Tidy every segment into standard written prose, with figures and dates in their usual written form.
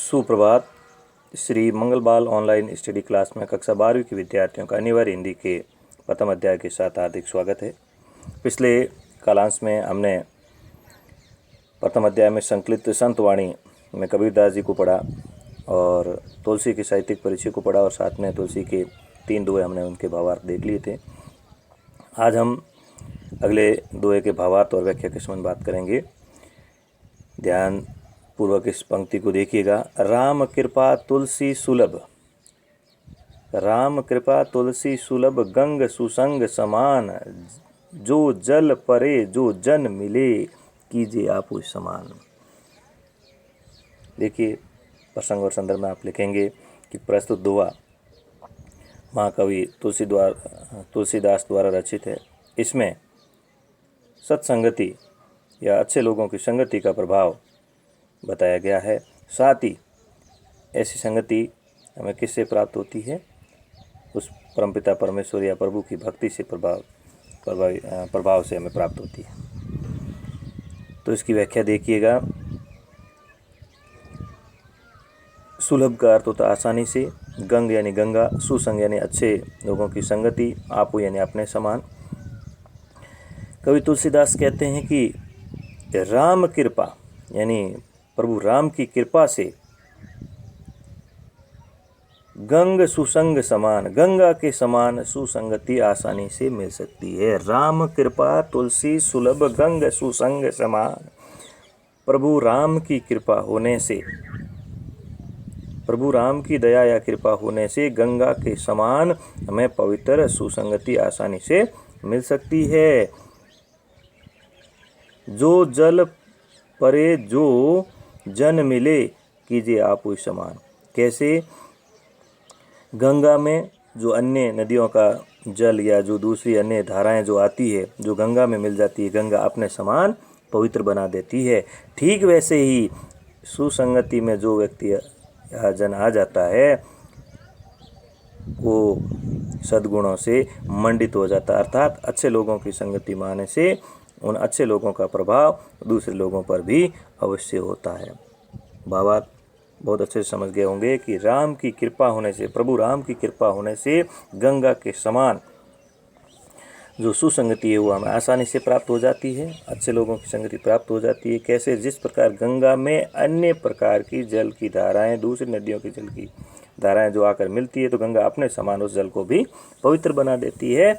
सुप्रभात। श्री मंगल बाल online study class में कक्षा 12वीं के विद्यार्थियों का अनिवार्य हिंदी के प्रथम अध्याय के साथ हार्दिक स्वागत है। पिछले कालांश में हमने प्रथम अध्याय में संकलित संतवाणी में कबीरदास जी को पढ़ा और तुलसी के साहित्यिक परिचय को पढ़ा और साथ में तुलसी के 3 दोहे हमने उनके भावार्थ देख लिए थे। आज हम अगले दोहे के भावार्थ और व्याख्या के संबंध बात करेंगे। ध्यान पूर्वक इस पंक्ति को देखिएगा। राम कृपा तुलसी सुलभ, राम कृपा तुलसी सुलभ, गंग सुसंग समान, जो जल परे जो जन मिले, कीजिए आपो समान। देखिए प्रसंग और संदर्भ में आप लिखेंगे कि प्रस्तुत दोहा महाकवि तुलसीदास द्वारा रचित है। इसमें सत्संगति या अच्छे लोगों की संगति का प्रभाव बताया गया है। साथ ही ऐसी संगति हमें किससे प्राप्त होती है? उस परमपिता परमेश्वर या प्रभु की भक्ति से प्रभाव से हमें प्राप्त होती है। तो इसकी व्याख्या देखिएगा। सुलभ का अर्थ होता है आसानी से, गंग यानी गंगा, सुसंग यानी अच्छे लोगों की संगति, आपो यानी अपने समान। कवि तुलसीदास कहते हैं कि राम कृपा यानी प्रभु राम की कृपा से गंग सुसंग समान, गंगा के समान सुसंगति आसानी से मिल सकती है। राम कृपा तुलसी सुलभ, गंग सुसंग समान। प्रभु राम की कृपा होने से, प्रभु राम की दया या कृपा होने से गंगा के समान हमें पवित्र सुसंगति आसानी से मिल सकती है। जो जल परे जो जन मिले, कीजिए आपो समान। कैसे? गंगा में जो अन्य नदियों का जल या जो दूसरी अन्य धाराएं जो आती है, जो गंगा में मिल जाती है, गंगा अपने समान पवित्र बना देती है। ठीक वैसे ही सुसंगति में जो व्यक्ति या जन आ जाता है वो सद्गुणों से मंडित हो जाता है। अर्थात अच्छे लोगों की संगति में आने से उन अच्छे लोगों का प्रभाव दूसरे लोगों पर भी अवश्य होता है। भावार्थ बहुत अच्छे से समझ गए होंगे कि राम की कृपा होने से, प्रभु राम की कृपा होने से गंगा के समान जो सुसंगति है वो हमें आसानी से प्राप्त हो जाती है। अच्छे लोगों की संगति प्राप्त हो जाती है। कैसे? जिस प्रकार गंगा में अन्य प्रकार की जल की धाराएं, दूसरी नदियों की जल की धाराएं जो आकर मिलती है तो गंगा अपने समान उस जल को भी पवित्र बना देती है।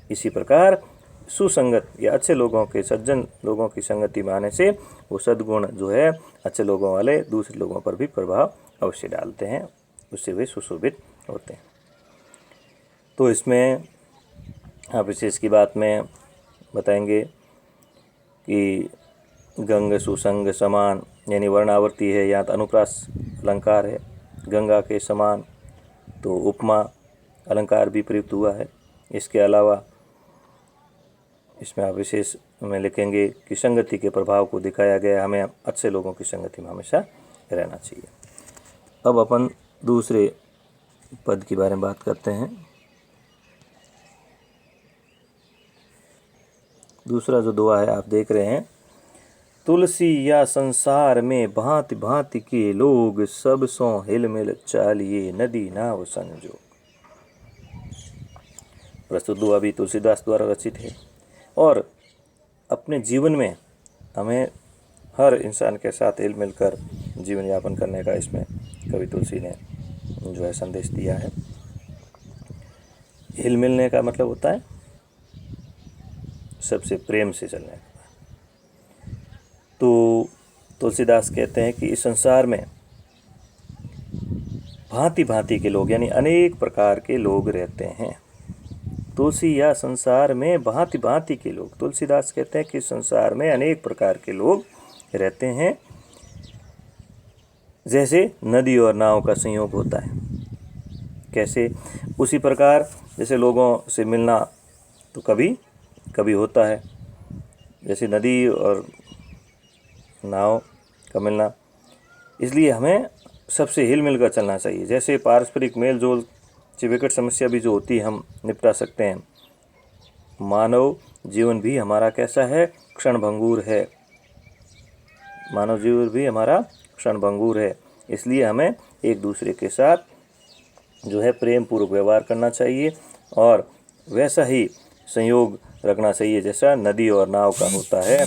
इसी प्रकार सुसंगत या अच्छे लोगों के, सज्जन लोगों की संगति में आने से वो सद्गुण जो है अच्छे लोगों वाले दूसरे लोगों पर भी प्रभाव अवश्य डालते हैं, उससे वे सुशोभित होते हैं। तो इसमें आप विशेष की बात में बताएंगे कि गंग सुसंग समान यानी वर्णावर्ती है, यहाँ अनुप्रास अलंकार है। गंगा के समान तो उपमा अलंकार भी प्रयुक्त हुआ है। इसके अलावा इसमें आप विशेष में लिखेंगे कि संगति के प्रभाव को दिखाया गया। हमें अच्छे लोगों की संगति में हमेशा रहना चाहिए। अब अपन दूसरे पद के बारे में बात करते हैं। दूसरा जो दोहा है आप देख रहे हैं। तुलसी या संसार में भांति भांति के लोग, सब सो हिल मिल चालिए, नदी नाव संजो। प्रस्तुत दोहा भी तुलसीदास द्वारा रचित है और अपने जीवन में हमें हर इंसान के साथ हिल मिलकर जीवन यापन करने का इसमें कवि तुलसी ने जो है संदेश दिया है। हिल मिलने का मतलब होता है सबसे प्रेम से चलने का। तो तुलसीदास कहते हैं कि इस संसार में भांति भांति के लोग यानी अनेक प्रकार के लोग रहते हैं। तुलसी या संसार में भांति भांति के लोग, तुलसीदास कहते हैं कि संसार में अनेक प्रकार के लोग रहते हैं। जैसे नदी और नाव का संयोग होता है, कैसे? उसी प्रकार जैसे लोगों से मिलना तो कभी कभी होता है, जैसे नदी और नाव का मिलना। इसलिए हमें सबसे हिल मिल कर चलना चाहिए। जैसे पारस्परिक मेल जोल से विकट समस्या भी जो होती है हम निपटा सकते हैं। मानव जीवन भी हमारा कैसा है? क्षण भंगुर है। मानव जीवन भी हमारा क्षणभंगुर है, इसलिए हमें एक दूसरे के साथ जो है प्रेम पूर्वक व्यवहार करना चाहिए और वैसा ही संयोग रखना चाहिए जैसा नदी और नाव का होता है।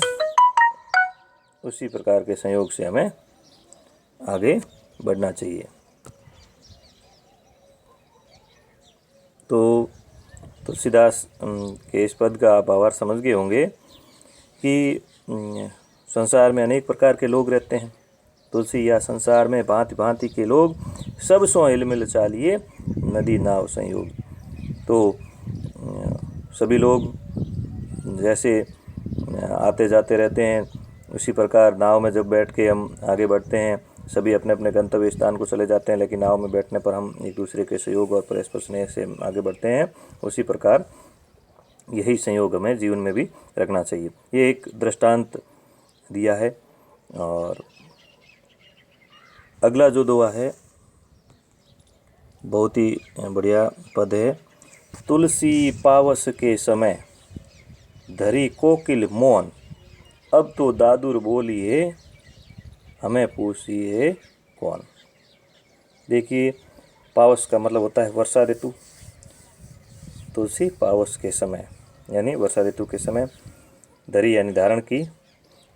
उसी प्रकार के संयोग से हमें आगे बढ़ना चाहिए। तो तुलसीदास के इस पद का आप भावार्थ समझ गए होंगे कि संसार में अनेक प्रकार के लोग रहते हैं। तुलसी या संसार में भांति भांति के लोग, सब सो हिलमिल चालिए नदी नाव संयोग। तो सभी लोग जैसे आते जाते रहते हैं, उसी प्रकार नाव में जब बैठ के हम आगे बढ़ते हैं, सभी अपने अपने गंतव्य स्थान को चले जाते हैं, लेकिन नाव में बैठने पर हम एक दूसरे के सहयोग और परस्पर स्नेह से आगे बढ़ते हैं। उसी प्रकार यही संयोग हमें जीवन में भी रखना चाहिए। ये एक दृष्टांत दिया है। और अगला जो दुआ है बहुत ही बढ़िया पद है। तुलसी पावस के समय धरी कोकिल मौन, अब तो दादुर बोलिए हमें पूछिए कौन। देखिए, पावस का मतलब होता है वर्षा ऋतु। तुलसी पावस के समय यानी वर्षा ऋतु के समय, धरी यानी धारण की,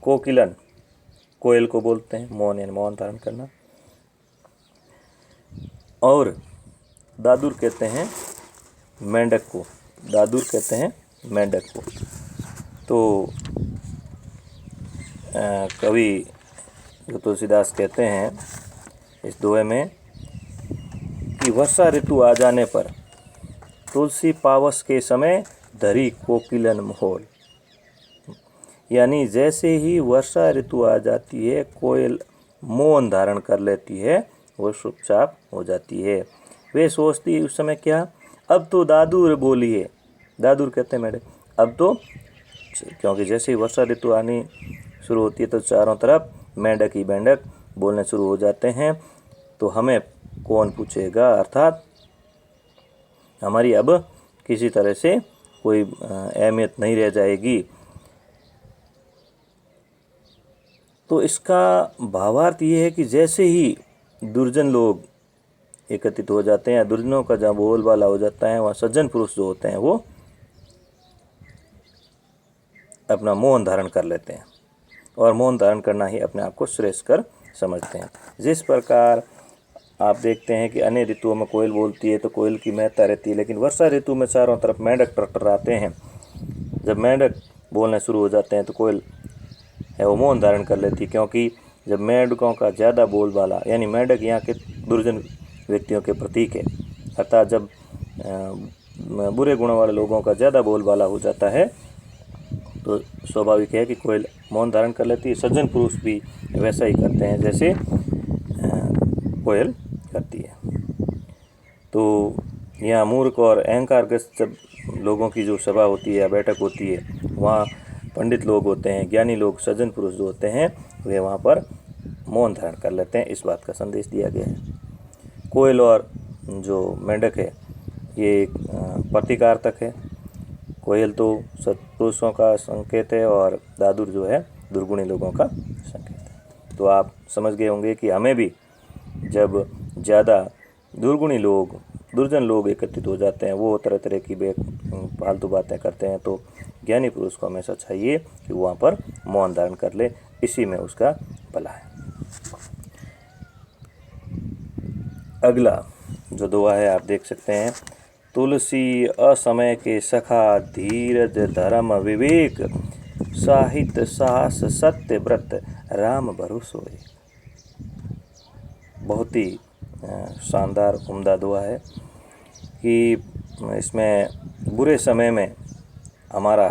कोकिलन कोयल को बोलते हैं, मौन यानी मौन धारण करना, और दादुर कहते हैं मेंढक को। दादुर कहते हैं मेंढक को। तो कवि जो तुलसीदास कहते हैं इस दोहे में कि वर्षा ऋतु आ जाने पर तुलसी पावस के समय धरी कोकिलन मोहल, यानी जैसे ही वर्षा ऋतु आ जाती है कोयल मौन धारण कर लेती है, वो चुपचाप हो जाती है। वे सोचती उस समय क्या, अब तो दादुर बोलिए। दादुर कहते हैं मेरे, अब तो, क्योंकि जैसे ही वर्षा ऋतु आनी शुरू होती है तो चारों तरफ मेंढक ही मेंढक बोलने शुरू हो जाते हैं। तो हमें कौन पूछेगा, अर्थात हमारी अब किसी तरह से कोई अहमियत नहीं रह जाएगी। तो इसका भावार्थ ये है कि जैसे ही दुर्जन लोग एकत्रित हो जाते हैं, दुर्जनों का जहाँ बोलबाला हो जाता है, वहाँ सज्जन पुरुष जो होते हैं वो अपना मौन धारण कर लेते हैं और मौन धारण करना ही अपने आप को श्रेष्ठ कर समझते हैं। जिस प्रकार आप देखते हैं कि अन्य ऋतुओं में कोयल बोलती है तो कोयल की महत्ता रहती है, लेकिन वर्षा ऋतु में चारों तरफ मेंढक टरटराते हैं। जब मेंढक बोलने शुरू हो जाते हैं तो कोयल है वो मौन धारण कर लेती है, क्योंकि जब मेंढकों का ज़्यादा बोलबाला, यानी मेंढक यहाँ के दुर्जन व्यक्तियों के प्रतीक है, अर्थात जब बुरे गुणों वाले लोगों का ज़्यादा बोलबाला हो जाता है तो स्वाभाविक है कि कोयल मौन धारण कर लेती है। सज्जन पुरुष भी वैसा ही करते हैं जैसे कोयल करती है। तो यहाँ मूर्ख और अहंकारग्रस्त जब लोगों की जो सभा होती है या बैठक होती है, वहाँ पंडित लोग होते हैं, ज्ञानी लोग, सज्जन पुरुष जो होते हैं, वे वहाँ पर मौन धारण कर लेते हैं। इस बात का संदेश दिया गया है। कोयल और जो मेंढक है ये प्रतीकार्थक है। कोयल तो सत्पुरुषों का संकेत है और दादुर जो है दुर्गुणी लोगों का संकेत है। तो आप समझ गए होंगे कि हमें भी जब ज़्यादा दुर्गुणी लोग, दुर्जन लोग एकत्रित हो जाते हैं, वो तरह तरह की फालतू बातें करते हैं, तो ज्ञानी पुरुष को हमेशा चाहिए कि वहाँ पर मौन धारण कर ले, इसी में उसका भला है। अगला जो दुआ है आप देख सकते हैं, तुलसी असमय के सखा, धीरज धर्म विवेक, साहित्य साहस सत्य व्रत, राम भरोसोए। बहुत ही शानदार उम्दा दुआ है कि इसमें बुरे समय में हमारा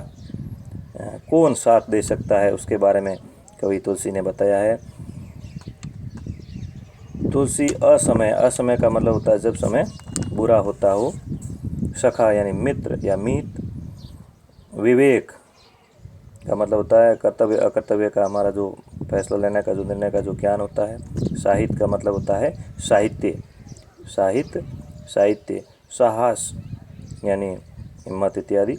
कौन साथ दे सकता है उसके बारे में कवि तुलसी ने बताया है। तुलसी असमय, असमय का मतलब होता है जब समय बुरा होता हो, सखा यानी मित्र या मीत, विवेक का मतलब होता है कर्तव्य अकर्तव्य का हमारा जो फैसला लेने का, जो निर्णय का जो ज्ञान होता है। साहित्य का मतलब होता है साहित्य, साहित्य, साहस यानी हिम्मत इत्यादि।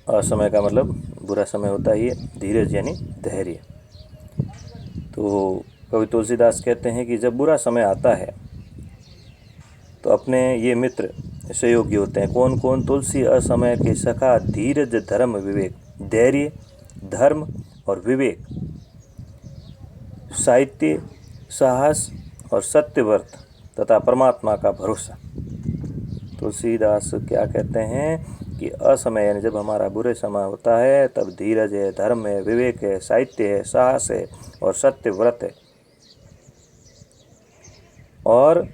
असमय का मतलब बुरा समय होता ही है। धीरज यानी धैर्य। तो कवि तुलसीदास कहते हैं कि जब बुरा समय आता है तो अपने ये मित्र सहयोगी होते हैं। कौन कौन? तुलसी असमय के सखा, धीरज धर्म विवेक। धैर्य, धर्म और विवेक, साहित्य, साहस और सत्यव्रत तथा परमात्मा का भरोसा। तुलसीदास क्या कहते हैं कि असमय यानी जब हमारा बुरे समय होता है तब धीरज है, धर्म है, विवेक है, साहित्य है, साहस है और सत्यव्रत है और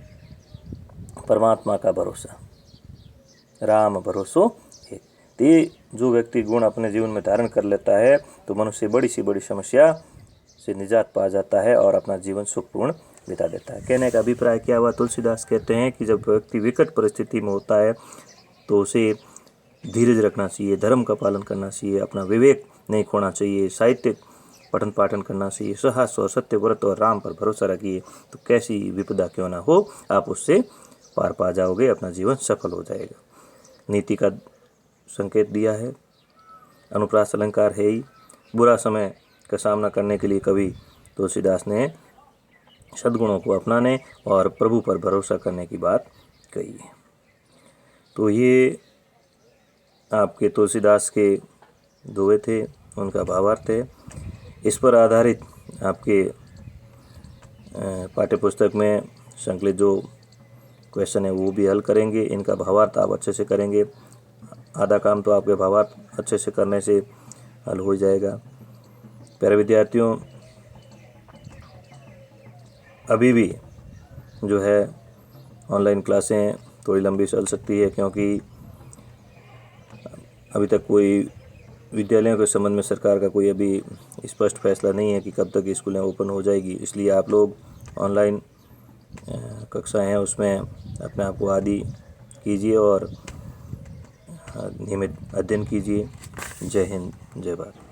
परमात्मा का भरोसा, राम भरोसो है। ये जो व्यक्ति गुण अपने जीवन में धारण कर लेता है तो मनुष्य बड़ी सी बड़ी समस्या से निजात पा जाता है और अपना जीवन सुखपूर्ण बिता देता है। कहने का अभिप्राय क्या हुआ? तुलसीदास कहते हैं कि जब व्यक्ति विकट परिस्थिति में होता है तो उसे धीरज रखना चाहिए, धर्म का पालन करना चाहिए, अपना विवेक नहीं खोना चाहिए, साहित्य पठन पाठन करना चाहिए, साहस और सत्यव्रत और राम पर भरोसा रखिए। तो कैसी विपदा क्यों ना हो, आप उससे पार पा जाओगे, अपना जीवन सफल हो जाएगा। नीति का संकेत दिया है, अनुप्रास अलंकार है ही। बुरा समय का सामना करने के लिए कवि तुलसीदास ने सद्गुणों को अपनाने और प्रभु पर भरोसा करने की बात कही है। तो ये आपके तुलसीदास के दोहे थे, उनका भावार्थ है। इस पर आधारित आपके पाठ्य पुस्तक में संकलित जो क्वेश्चन है वो भी हल करेंगे। इनका भावार्थ आप अच्छे से करेंगे, आधा काम तो आपके भावार्थ अच्छे से करने से हल हो जाएगा। प्यारे विद्यार्थियों, अभी भी जो है ऑनलाइन क्लासें थोड़ी लंबी चल सकती है क्योंकि अभी तक कोई विद्यालयों के संबंध में सरकार का कोई अभी स्पष्ट फैसला नहीं है कि कब तक स्कूलें ओपन हो जाएगी। इसलिए आप लोग ऑनलाइन कक्षाएं हैं उसमें अपने आप को आदी कीजिए और नियमित अध्ययन कीजिए। जय हिंद, जय भारत।